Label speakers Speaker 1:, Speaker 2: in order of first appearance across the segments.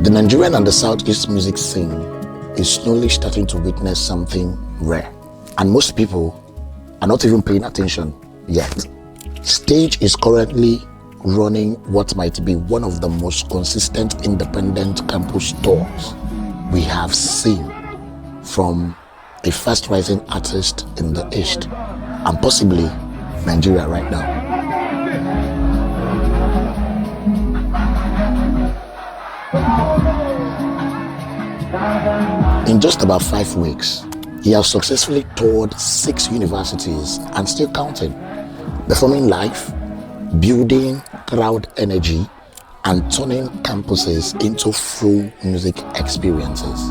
Speaker 1: The Nigerian and the Southeast music scene is slowly starting to witness something rare, and most people are not even paying attention yet. Stahgee is currently running what might be one of the most consistent independent campus tours we have seen from a fast rising artist in the East and possibly Nigeria right now. In just about 5 weeks, he has successfully toured 6 universities and still counting, performing live, building crowd energy, and turning campuses into full music experiences.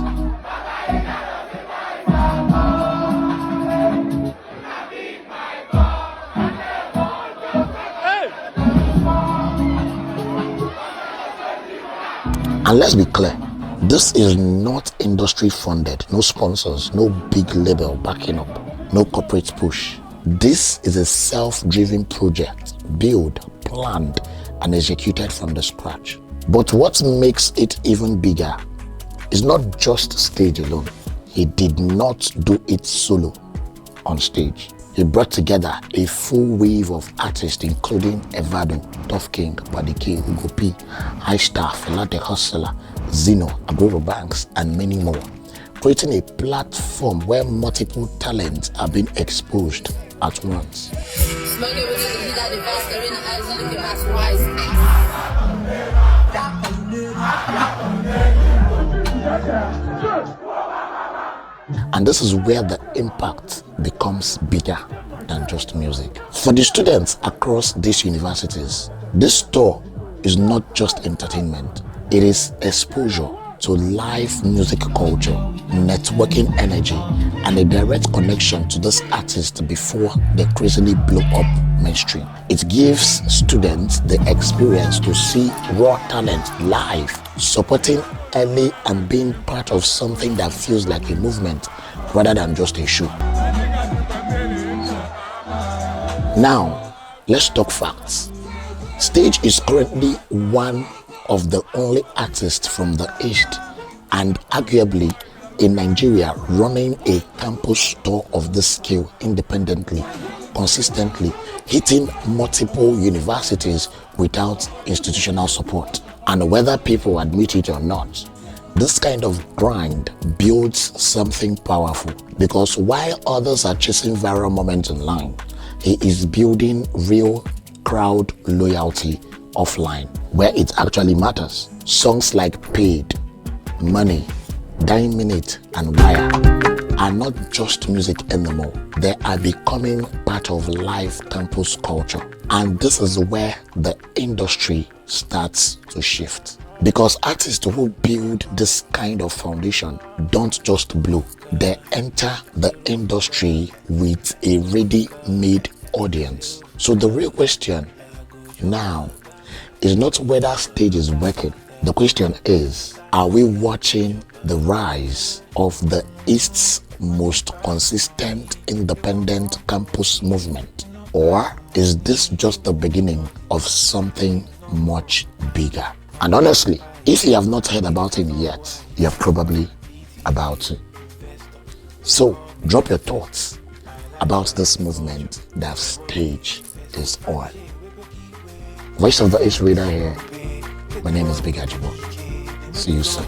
Speaker 1: And let's be clear, this is not industry funded, no sponsors, no big label backing up, no corporate push. This is a self-driven project, built, planned, and executed from the scratch. But what makes it even bigger is not just Stahgee alone. He did not do it solo on stage. He brought together a full wave of artists including Evado, Tuff King, Paddy K, Hugo P, Highstar, the Hustler, Zyno, Aguero Banks, and many more, creating a platform where multiple talents are being exposed at once. And this is where the impact becomes bigger than just music. For the students across these universities, this tour is not just entertainment. It is exposure to live music culture, networking energy, and a direct connection to this artist before they crazily blow up mainstream. It gives students the experience to see raw talent live, supporting early and being part of something that feels like a movement rather than just a show. Now, let's talk facts. Stahgee is currently one of the only artists from the East and arguably in Nigeria running a campus tour of this scale independently, consistently, hitting multiple universities without institutional support. And whether people admit it or not, this kind of grind builds something powerful, because while others are chasing viral moments online, he is building real crowd loyalty offline, where it actually matters. Songs like Paid, Money, Dying Minute, and Wire are not just music anymore. They are becoming part of live campus culture. And this is where the industry starts to shift. Because artists who build this kind of foundation don't just blow. They enter the industry with a ready-made audience. So the real question now is not whether Stahgee is working. The question is, are we watching the rise of the East's most consistent independent campus movement? Or is this just the beginning of something much bigger? And honestly, if you have not heard about him yet, you're probably about to. So drop your thoughts about this movement that Stahgee is on. Voice of the East Reader here. My name is Big Igbo. See you soon.